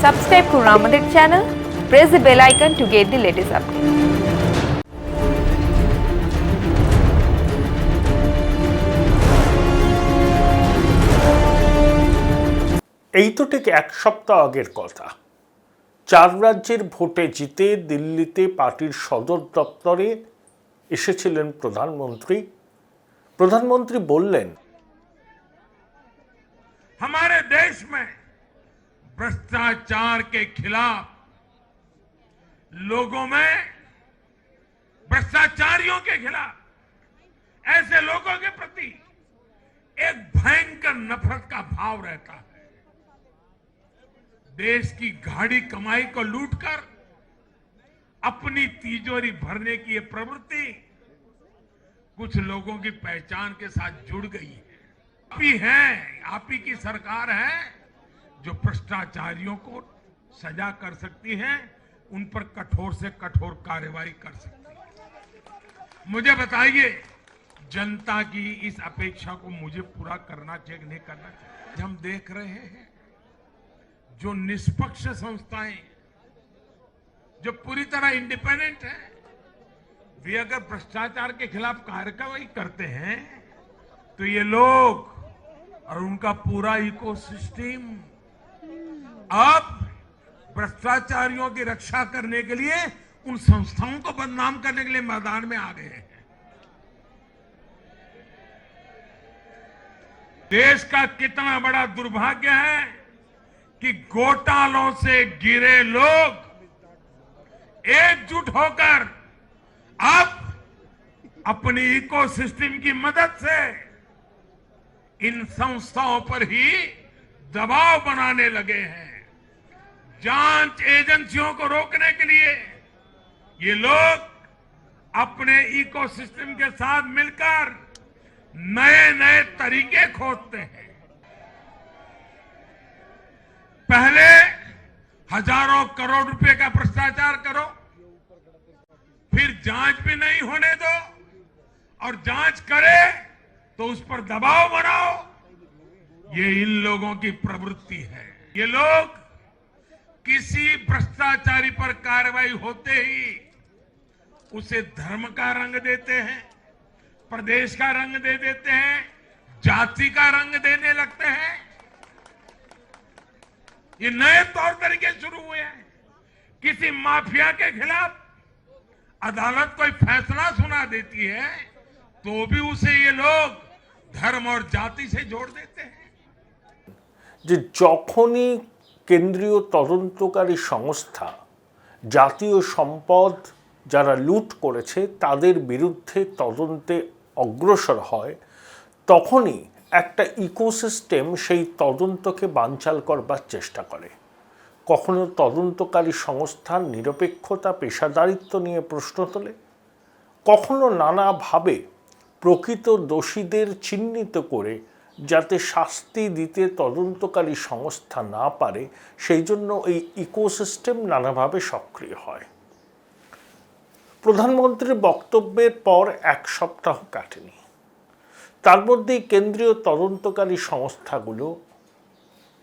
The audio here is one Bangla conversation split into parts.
সাবস্ক্রাইব করুন আমাদের channel, press the bell icon to get the latest update. এই তো ঠিক এক সপ্তাহ আগের কথা। 4 রাজ্যের ভোটে জিতে দিল্লিতে পার্টির সদর দপ্তরে এসেছিলেন প্রধানমন্ত্রী বললেন, हमारे देश में भ्रष्टाचार के खिलाफ लोगों में, भ्रष्टाचारियों के खिलाफ, ऐसे लोगों के प्रति एक भयंकर नफरत का भाव रहता है। देश की गाढ़ी कमाई को लूटकर अपनी तिजोरी भरने की ये प्रवृत्ति कुछ लोगों की पहचान के साथ जुड़ गई है। आप ही की सरकार है जो भ्रष्टाचारियों को सजा कर सकती है, उन पर कठोर से कठोर कार्रवाई कर सकती है। मुझे बताइए, जनता की इस अपेक्षा को मुझे पूरा करना चाहिए कि नहीं करना चाहिए? हम देख रहे हैं जो निष्पक्ष संस्थाएं, जो पूरी तरह इंडिपेंडेंट है, वे अगर भ्रष्टाचार के खिलाफ कार्रवाई करते हैं तो ये लोग और उनका पूरा इकोसिस्टम अब भ्रष्टाचारियों की रक्षा करने के लिए उन संस्थाओं को बदनाम करने के लिए मैदान में आ गए हैं। देश का कितना बड़ा दुर्भाग्य है कि घोटालों से घिरे लोग एकजुट होकर अब अपनी इकोसिस्टम की मदद से इन संस्थाओं पर ही दबाव बनाने लगे हैं। जांच एजेंसियों को रोकने के लिए ये लोग अपने इकोसिस्टम के साथ मिलकर नए नए तरीके खोजते हैं। पहले हजारों करोड़ रुपए का भ्रष्टाचार करो, फिर जांच भी नहीं होने दो, और जांच करे तो उस पर दबाव बनाओ। ये इन लोगों की प्रवृत्ति है। ये लोग किसी भ्रष्टाचारी पर कार्रवाई होते ही उसे धर्म का रंग देते हैं, प्रदेश का रंग दे देते हैं, जाति का रंग देने लगते हैं। ये नए तौर तरीके शुरू हुए हैं। किसी माफिया के खिलाफ अदालत कोई फैसला सुना देती है तो भी उसे ये लोग धर्म और जाति से जोड़ देते हैं। যে যখনই কেন্দ্রীয় তদন্তকারী সংস্থা জাতীয় সম্পদ যারা লুট করেছে তাদের বিরুদ্ধে তদন্তে অগ্রসর হয়, তখনই একটা ইকোসিস্টেম সেই তদন্তকে বানচাল করবার চেষ্টা করে। কখনো তদন্তকারী সংস্থার নিরপেক্ষতা, পেশাদারিত্ব নিয়ে প্রশ্ন তোলে, কখনো নানাভাবে প্রকৃত দোষীদের চিহ্নিত করে যাতে শাস্তি দিতে তদন্তকারী সংস্থা না পারে সেই জন্য এই ইকোসিস্টেম নানাভাবে সক্রিয় হয়। প্রধানমন্ত্রীর বক্তব্যের পর এক সপ্তাহ কাটেনি, তার মধ্যেই কেন্দ্রীয় তদন্তকারী সংস্থাগুলো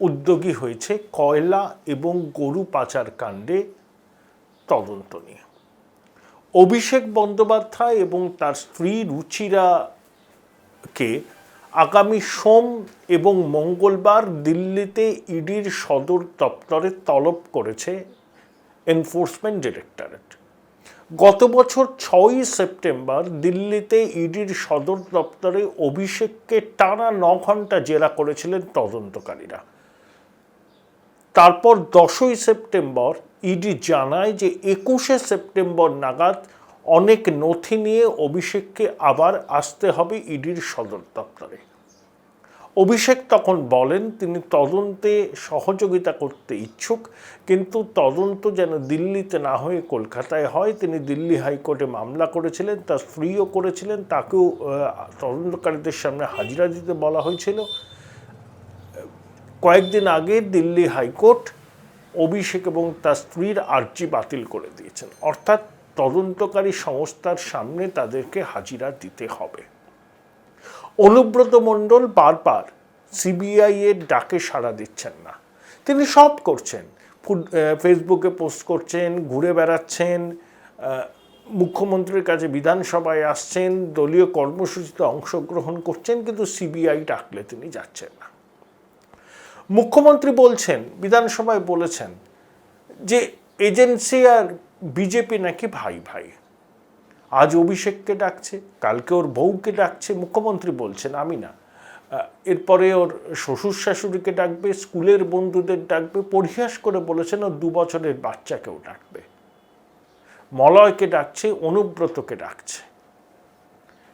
উদ্যোগী হয়েছে কয়লা এবং গরু পাচার কাণ্ডে তদন্ত নিয়ে। অভিষেক বন্দ্যোপাধ্যায় এবং তার স্ত্রী রুচিরাকে আগামী সোম এবং মঙ্গলবার দিল্লিতে ইডির সদর দপ্তরে তলব করেছে এনফোর্সমেন্ট ডিরেক্টরেট। গত বছর 6ই সেপ্টেম্বর দিল্লিতে ইডির সদর দপ্তরে অভিষেককে টানা 9 ঘন্টা জেরা করেছিলেন তদন্তকারীরা। তারপর 10ই সেপ্টেম্বর ইডি জানায় যে 21শে সেপ্টেম্বর নাগাদ অনেক নথি নিয়ে অভিষেককে আবার আসতে হবে ইডির সদর দপ্তরে। অভিষেক তখন বলেন তিনি তদন্তে সহযোগিতা করতে ইচ্ছুক, কিন্তু তদন্ত যেন দিল্লিতে না হয়ে কলকাতায় হয়। তিনি দিল্লি হাইকোর্টে মামলা করেছিলেন, তার স্ত্রীও করেছিলেন, তাকেও তদন্তকারীদের সামনে হাজিরা দিতে বলা হয়েছিল। কয়েকদিন আগে দিল্লি হাইকোর্ট অভিষেক এবং তার স্ত্রীর আর্জি বাতিল করে দিয়েছেন, অর্থাৎ তদন্তকারী সংস্থার সামনে তাদেরকে হাজিরা দিতে হবে। অনুব্রত মণ্ডল বারবার সিবিআই এর ডাকে সাড়া দিচ্ছেন না। তিনি সব করছেন, ফেসবুকে পোস্ট করছেন, ঘুরে বেড়াচ্ছেন, মুখ্যমন্ত্রীর কাছে বিধানসভায় আসছেন, দলীয় কর্মসূচিতে অংশগ্রহণ করছেন, কিন্তু সিবিআই ডাকলে তিনি যাচ্ছেন না। মুখ্যমন্ত্রী বলছেন, বিধানসভায় বলেছেন যে এজেন্সি আর বিজেপি নাকি ভাই ভাই। আজ অভিষেককে ডাকছে, কালকে ওর বউকে ডাকছে, মুখ্যমন্ত্রী বলছেন আমি না, এরপরে ওর শ্বশুর শাশুড়িকে ডাকবে, স্কুলের বন্ধুদের ডাকবে, পরিহাস করে বলেছেন ওর 2 বছরের বাচ্চাকেও ডাকবে, মলয়কে ডাকছে, অনুব্রতকে ডাকছে।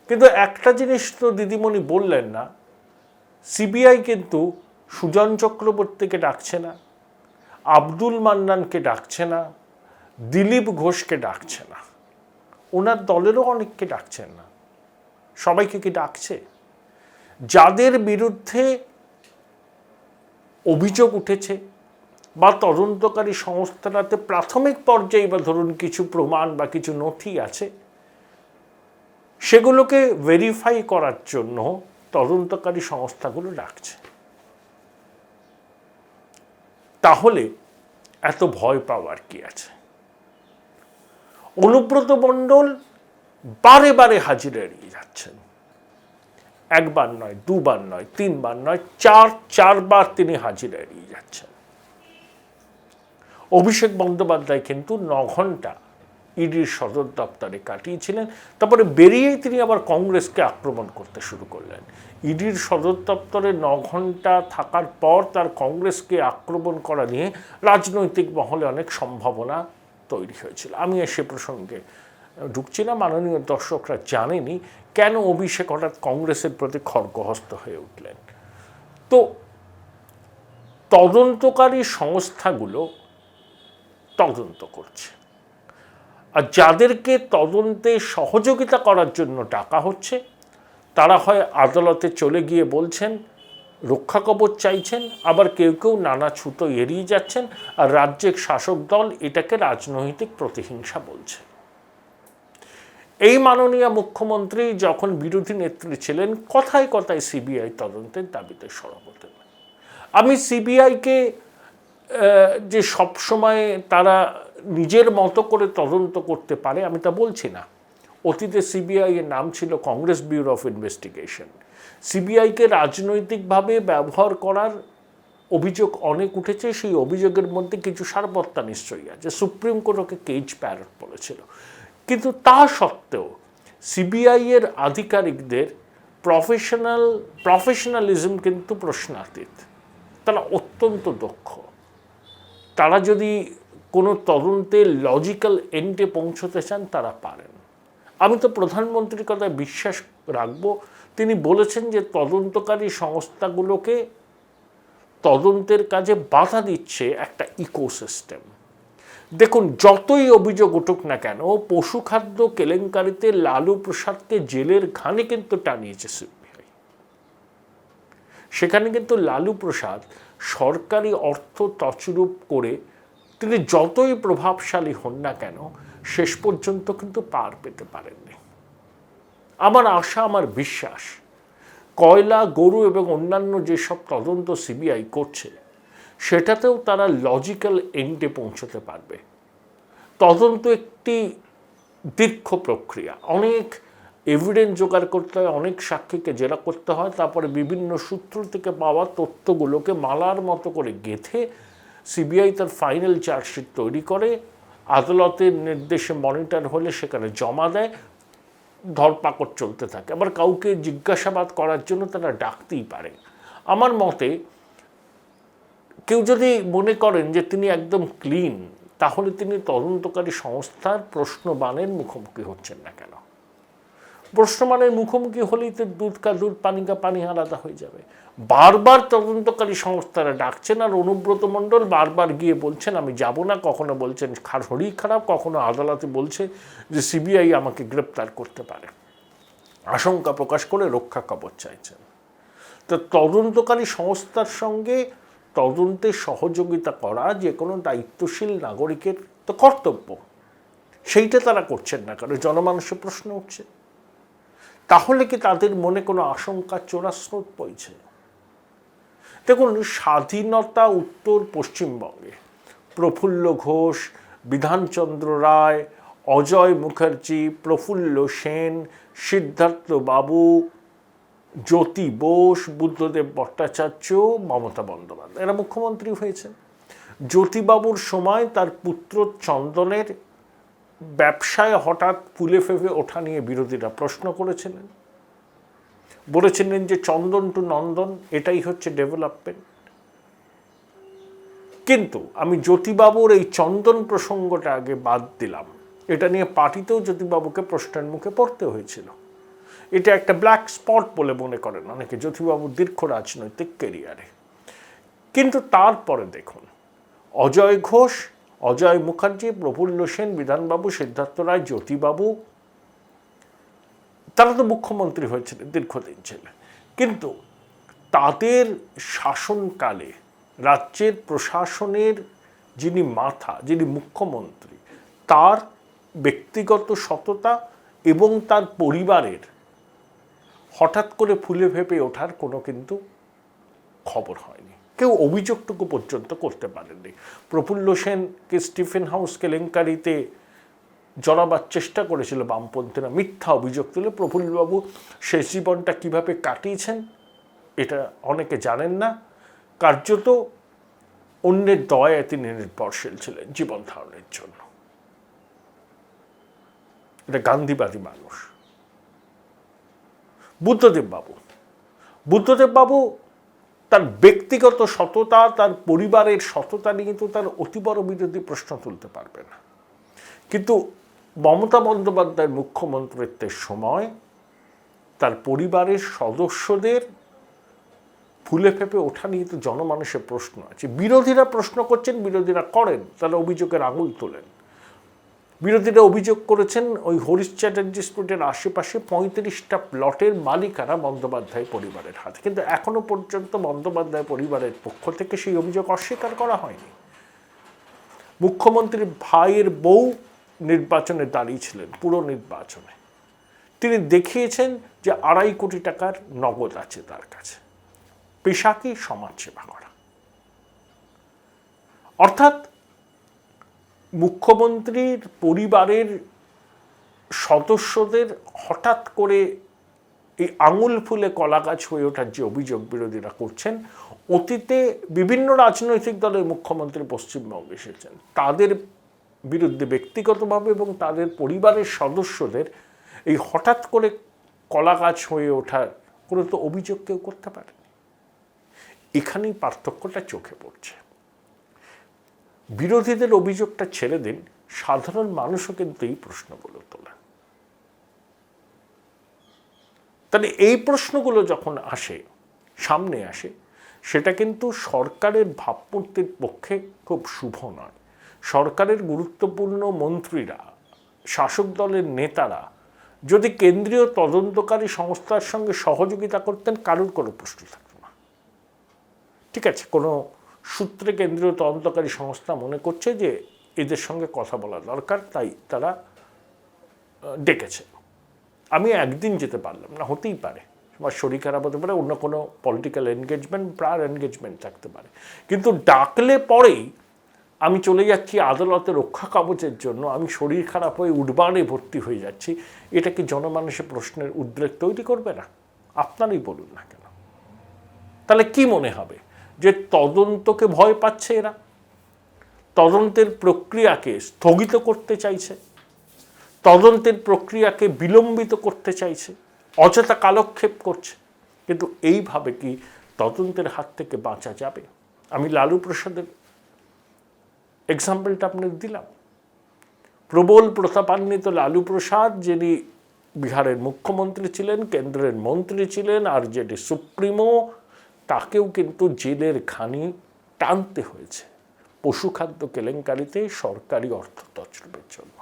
কিন্তু একটা জিনিস তো দিদিমণি বললেন না, সিবিআই কিন্তু সুজন চক্রবর্তীকে ডাকছে না, আব্দুল মান্নানকে ডাকছে না, দিলীপ ঘোষকে ডাকছে না, ওনার দলেরও অনেককে ডাকছেন না। সবাইকে কি ডাকছে? যাদের বিরুদ্ধে অভিযোগ উঠেছে বা তদন্তকারী সংস্থাটাতে প্রাথমিক পর্যায়ে বা ধরুন কিছু প্রমাণ বা কিছু নথি আছে, সেগুলোকে ভেরিফাই করার জন্য তদন্তকারী সংস্থাগুলো ডাকছে। তাহলে এত ভয় পাওয়ার কি আছে? অনুব্রত মণ্ডল বারে বারে হাজিরা এড়িয়ে যাচ্ছেন। একবার নয়, দুবার নয়, তিনবার নয়, চারবার তিনি হাজিরা এড়িয়ে যাচ্ছেন। অভিষেক বন্দ্যোপাধ্যায় কিন্তু 9 ঘন্টা ইডির সদর দপ্তরে কাটিয়েছিলেন, তারপরে বেরিয়েই তিনি আবার কংগ্রেসকে আক্রমণ করতে শুরু করলেন। ইডির সদর দপ্তরে 9 ঘন্টা থাকার পর তার কংগ্রেসকে আক্রমণ করা নিয়ে রাজনৈতিক মহলে অনেক সম্ভাবনা তৈরি হয়েছিল। আমি সে প্রসঙ্গে ঢুকছি না, মাননীয় দর্শকরা জানেনি কেন অভিষেক হঠাৎ কংগ্রেসের প্রতি খড়গহস্ত হয়ে উঠলেন। তো তদন্তকারী সংস্থাগুলো তদন্ত করছে, আর যাদেরকে তদন্তে সহযোগিতা করার জন্য ডাকা হচ্ছে তারা হয় আদালতে চলে গিয়ে বলছেন রক্ষা কবচ চাইছেন, আবার কেউ কেউ নানা ছুতো এড়িয়ে যাচ্ছেন, আর রাজ্যের শাসক দল এটাকে রাজনৈতিক প্রতিহিংসা বলছে। এই মাননীয় মুখ্যমন্ত্রী যখন বিরোধী নেত্রী ছিলেন, কথায় কথায় সিবিআই তদন্তের দাবিতে সরব হতেন। আমি সিবিআইকে যে সবসময় তারা নিজের মতো করে তদন্ত করতে পারে আমি তা বলছি না। অতীতে সিবিআই এর নাম ছিল কংগ্রেস ব্যুরো অফ ইনভেস্টিগেশন। সিবিআইকে রাজনৈতিকভাবে ব্যবহার করার অভিযোগ অনেক উঠেছে, সেই অভিযোগের মধ্যে কিছু সারবত্তা নিশ্চয়ই আছে। সুপ্রিম কোর্ট ওকে কেজ প্যারট বলেছিল, কিন্তু তা সত্ত্বেও সিবিআই এর আধিকারিকদের প্রফেশনালিজম কিন্তু প্রশ্নাতীত। তারা অত্যন্ত দক্ষ। তারা যদি কোনো তদন্তে লজিক্যাল এন্ডে পৌঁছতে চান তারা পারেন। আমি তো প্রধানমন্ত্রীর কথায় বিশ্বাস রাখব, তিনি বলেছেন যে তদন্তকারী সংস্থাগুলোকে তদন্তের কাজে বাধা দিচ্ছে একটা ইকোসিস্টেম। দেখুন, যতই অভিযোগ উঠুক না কেন, পশুখাদ্য কেলেঙ্কারিতে লালু প্রসাদকে জেলের ঘানি কিন্তু টানিয়েছে সিবিআই। সেখানে কিন্তু লালু প্রসাদ সরকারি অর্থ তছরূপ করে তিনি যতই প্রভাবশালী হন না কেন শেষ পর্যন্ত কিন্তু পার পেতে পারেননি। আমার আশা, আমার বিশ্বাস, কয়লা, গরু এবং অন্যান্য যেসব তদন্ত সিবিআই করছে সেটাতেও তারা লজিক্যাল এন্ডে পৌঁছতে পারবে। তদন্ত একটি দীর্ঘ প্রক্রিয়া, অনেক এভিডেন্স জোগাড় করতে হয়, অনেক সাক্ষীকে জেরা করতে হয়, তারপরে বিভিন্ন সূত্র থেকে পাওয়া তথ্যগুলোকে মালার মতো করে গেঁথে সিবিআই তার ফাইনাল চার্জশিট তৈরি করে, আদালতের নির্দেশে মনিটর হলে সেখানে জমা দেয়, ধরপাকড় চলতে থাকে। আবার কাউকে জিজ্ঞাসাবাদ করার জন্য তারা ডাকতেই পারে। আমার মতে কেউ যদি মনে করেন যে তিনি একদম ক্লিন, তাহলে তিনি তদন্তকারী সংস্থার প্রশ্নবাণের মুখোমুখি হচ্ছেন না কেন? প্রশ্নবাণের মুখোমুখি হলেই তো দুধ কা দুধ, পানি কা পানি আলাদা হয়ে যাবে। বারবার তদন্তকারী সংস্থারা ডাকছেন, আর অনুব্রত মণ্ডল বারবার গিয়ে বলছেন আমি যাব না, কখনো বলছেন শরীর খারাপ, কখনো আদালতে বলছে যে সিবিআই আমাকে গ্রেপ্তার করতে পারে, আশঙ্কা প্রকাশ করে রক্ষা কবচ চাইছেন। তো তদন্তকারী সংস্থার সঙ্গে তদন্তে সহযোগিতা করা যে কোনো দায়িত্বশীল নাগরিকের তো কর্তব্য, সেইটা তারা করছেন না, কারণ জনমানুষের প্রশ্ন উঠছে। তাহলে কি তাদের মনে কোনো আশঙ্কা চোরাস্রোত বইছে? দেখুন, স্বাধীনতা উত্তর পশ্চিমবঙ্গে প্রফুল্ল ঘোষ, বিধানচন্দ্র রায়, অজয় মুখার্জি, প্রফুল্ল সেন, সিদ্ধার্থ বাবু, জ্যোতি বোস, বুদ্ধদেব ভট্টাচার্য, মমতা বন্দ্যোপাধ্যায়, এরা মুখ্যমন্ত্রী হয়েছেন। জ্যোতিবাবুর সময় তার পুত্র চন্দনের ব্যবসায় হঠাৎ ফুলে ফেঁপে ওঠা নিয়ে বিরোধীরা প্রশ্ন করেছিলেন, বলেছিলেন যে চন্দন টু নন্দন এটাই হচ্ছে ডেভেলপমেন্ট। কিন্তু আমি জ্যোতিবাবুর এই চন্দন প্রসঙ্গটা আগে বাদ দিলাম, এটা নিয়ে পার্টিতেও জ্যোতিবাবুকে প্রশ্নের মুখে পড়তে হয়েছিল। এটা একটা ব্ল্যাক স্পট বলে মনে করেন অনেকে জ্যোতিবাবুর দীর্ঘ রাজনৈতিক ক্যারিয়ারে। কিন্তু তারপরে দেখুন, অজয় ঘোষ, অজয় মুখার্জি, প্রফুল্ল সেন, বিধানবাবু, সিদ্ধার্থ রায়, জ্যোতিবাবু, তারা তো মুখ্যমন্ত্রী হয়েছিলেন, দীর্ঘদিন ছিলেন। কিন্তু তাদের শাসনকালে রাজ্যের প্রশাসনের যিনি মাথা, যিনি মুখ্যমন্ত্রী, তার ব্যক্তিগত সততা এবং তার পরিবারের হঠাৎ করে ফুলে ফেঁপে ওঠার কোনো কিন্তু খবর হয়নি। কেউ অভিযোগটুকু পর্যন্ত করতে পারেননি। প্রফুল্ল সেনকে স্টিফেন হাউস কেলেঙ্কারিতে জড়াবার চেষ্টা করেছিল বামপন্থীরা, মিথ্যা অভিযোগ তুলে। প্রফুল্লবাবু শেষ জীবনটা কীভাবে কাটিয়েছেন এটা অনেকে জানেন না। কার্যত অন্যের দয়ায় তিনি নির্ভরশীল ছিলেন জীবন ধারণের জন্য। এটা গান্ধীবাদী মানুষ। বুদ্ধদেব বাবু তার ব্যক্তিগত সততা, তার পরিবারের সততা নিয়ে তো তার অতি বড় বিরোধী প্রশ্ন তুলতে পারবে না। কিন্তু মমতা বন্দ্যোপাধ্যায়ের মুখ্যমন্ত্রিত্বের সময় তার পরিবারের সদস্যদের ফুলে ফেঁপে ওঠা নিয়ে তো জনমানুষের প্রশ্ন আছে। বিরোধীরা প্রশ্ন করছেন, বিরোধীরা করেন, তারা অভিযোগের আঙুল তোলেন। বিরোধীরা অভিযোগ করেছেন ওই হরিশ চ্যাটার্জি স্ট্রিটের আশেপাশে 35টা প্লটের মালিকানা বন্দ্যোপাধ্যায় পরিবারের হাতে। কিন্তু এখনো পর্যন্ত বন্দ্যোপাধ্যায় পরিবারের পক্ষ থেকে সেই অভিযোগ অস্বীকার করা হয়নি। মুখ্যমন্ত্রীর ভাইয়ের বউ নির্বাচনে দাঁড়িয়েছিলেন, পুরো নির্বাচনে তিনি দেখিয়েছেন যে 2.5 কোটি টাকার নগদ আছে তার কাছে। পেশা কি? সমাজসেবা করা। অর্থাৎ মুখ্যমন্ত্রীর পরিবারের সদস্যদের হঠাৎ করে এই আঙুল ফুলে কলা গাছ হয়ে ওঠার যে অভিযোগ বিরোধীরা করছেন, অতীতে বিভিন্ন রাজনৈতিক দলের মুখ্যমন্ত্রী পশ্চিমবঙ্গে এসেছেন, তাদের বিরুদ্ধে ব্যক্তিগতভাবে এবং তাদের পরিবারের সদস্যদের এই হঠাৎ করে কলা গাছ হয়ে ওঠার কোনো তো অভিযোগ কেউ করতে পারে। এখানেই পার্থক্যটা চোখে পড়ছে। বিরোধীদের অভিযোগটা ছেড়ে দিন, সাধারণ মানুষও কিন্তু এই প্রশ্নগুলো তোলেন। তাহলে এই প্রশ্নগুলো যখন সামনে আসে, সেটা কিন্তু সরকারের ভাবমূর্তির পক্ষে খুব শুভ নয়। সরকারের গুরুত্বপূর্ণ মন্ত্রীরা, শাসক দলের নেতারা যদি কেন্দ্রীয় তদন্তকারী সংস্থার সঙ্গে সহযোগিতা করতেন, কারোর কোনো প্রশ্ন থাকতো না। ঠিক আছে, কোনো সূত্রে কেন্দ্রীয় তদন্তকারী সংস্থা মনে করছে যে এদের সঙ্গে কথা বলা দরকার, তাই তারা ডেকেছে। আমি একদিন যেতে পারলাম না, হতেই পারে, আমার শরীর খারাপ হতে পারে, অন্য কোনো পলিটিক্যাল এনগেজমেন্ট, প্রায়ার এনগেজমেন্ট থাকতে পারে। কিন্তু ডাকলে পরেই আমি চলে যাচ্ছি আদালতে রক্ষা কবচের জন্য, আমি শরীর খারাপ হয়ে উঠবানে ভর্তি হয়ে যাচ্ছি, এটা কি জনমানুষের প্রশ্নের উদ্রেক তৈরি করবে না? আপনারই বলুন না কেন। তাহলে কি মনে হবে যে তদন্তকে ভয় পাচ্ছে এরা, তদন্তের প্রক্রিয়াকে স্থগিত করতে চাইছে, তদন্তের প্রক্রিয়াকে বিলম্বিত করতে চাইছে, অযথা কালক্ষেপ করছে। কিন্তু এইভাবে কি তদন্তের হাত থেকে বাঁচা যাবে? আমি লালু প্রসাদের এক্সাম্পলটা আপনাকে দিলাম। প্রবল প্রতাপান্বিত লালু প্রসাদ, যিনি বিহারের মুখ্যমন্ত্রী ছিলেন, কেন্দ্রের মন্ত্রী ছিলেন, আরজেডি সুপ্রিমো, তাকেও কিন্তু জেলের ঘানি টানতে হয়েছে পশুখাদ্য কেলেঙ্কারিতে সরকারি অর্থ তছরুপের জন্য।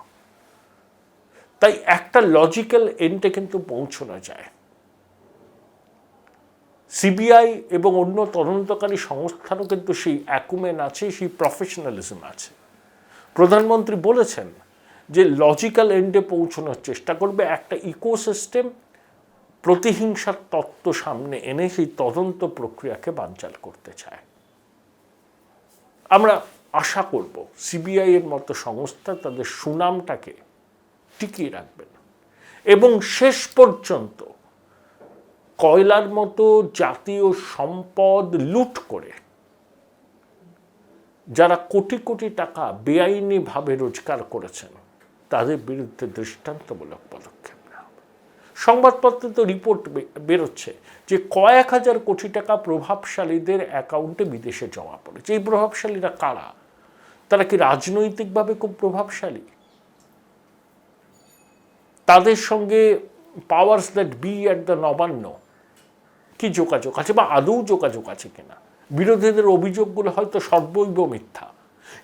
তাই একটা লজিক্যাল এন্ডে কিন্তু পৌঁছানো যায়। সিবিআই এবং অন্য তদন্তকারী সংস্থারও কিন্তু সেই অ্যাকুমেন আছে, সেই প্রফেশনালিজম আছে। প্রধানমন্ত্রী বলেছেন যে লজিক্যাল এন্ডে পৌঁছানোর চেষ্টা করবে, একটা ইকোসিস্টেম প্রতিহিংসার তত্ত্ব সামনে এনে সেই তদন্ত প্রক্রিয়াকে বানচাল করতে চায়। আমরা আশা করব সিবিআই এর মতো সংস্থা তাদের সুনামটাকে টিকিয়ে রাখবেন এবং শেষ পর্যন্ত কয়লার মতো জাতীয় সম্পদ লুট করে যারা কোটি কোটি টাকা বেআইনিভাবে রোজগার করেছেন তাদের বিরুদ্ধে দৃষ্টান্তমূলক পদক্ষেপ নেওয়া হবে। সংবাদপত্রে তো রিপোর্ট বেরোচ্ছে যে কয়েক হাজার কোটি টাকা প্রভাবশালীদের অ্যাকাউন্টে বিদেশে জমা পড়েছে। এই প্রভাবশালীরা কারা? তারা কি রাজনৈতিকভাবে খুব প্রভাবশালী? তাদের সঙ্গে powers that be at the Nabanna কি যোগাযোগ আছে বা আদৌ যোগাযোগ আছে কিনা? বিরোধীদের অভিযোগগুলো হয়তো সর্বৈব মিথ্যা,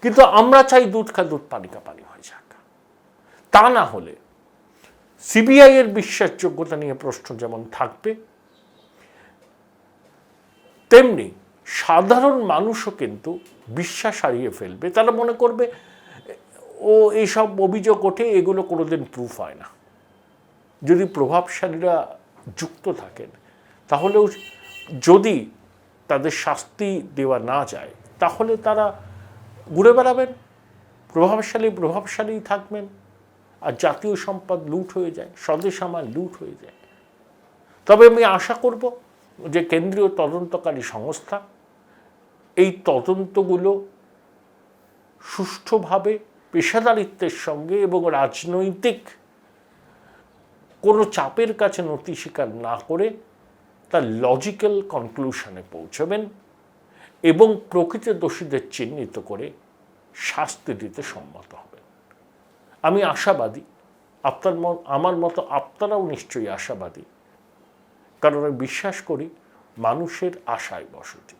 কিন্তু আমরা চাই দুধ খা দুধ পানি কা পানি হয়ে যাক। তা না হলে সিবিআই এর বিশ্বাসযোগ্যতা নিয়ে প্রশ্ন যেমন থাকবে, তেমনি সাধারণ মানুষও কিন্তু বিশ্বাস হারিয়ে ফেলবে। তারা মনে করবে ও এইসব অভিযোগ ওঠে, এগুলো কোনোদিন প্রুফ হয় না। যদি প্রভাবশালীরা যুক্ত থাকেন তাহলেও যদি তাদের শাস্তি দেওয়া না যায় তাহলে তারা ঘুরে বেড়াবেন, প্রভাবশালী থাকবেন, আর জাতীয় সম্পদ লুট হয়ে যায়, স্বদেশ আমার লুট হয়ে যায়। তবে আমি আশা করব যে কেন্দ্রীয় তদন্তকারী সংস্থা এই তদন্তগুলো সুষ্ঠুভাবে পেশাদারিত্বের সঙ্গে এবং রাজনৈতিক কোনো চাপের কাছে নতি স্বীকার না করে তার লজিক্যাল কনক্লুশনে পৌঁছবেন এবং প্রকৃত দোষীদের চিহ্নিত করে শাস্তি দিতে সম্মত হবেন। আমি আশাবাদী, আমার মতো আপনারাও নিশ্চয়ই আশাবাদী, কারণ আমি বিশ্বাস করি মানুষের আশায় বসতি।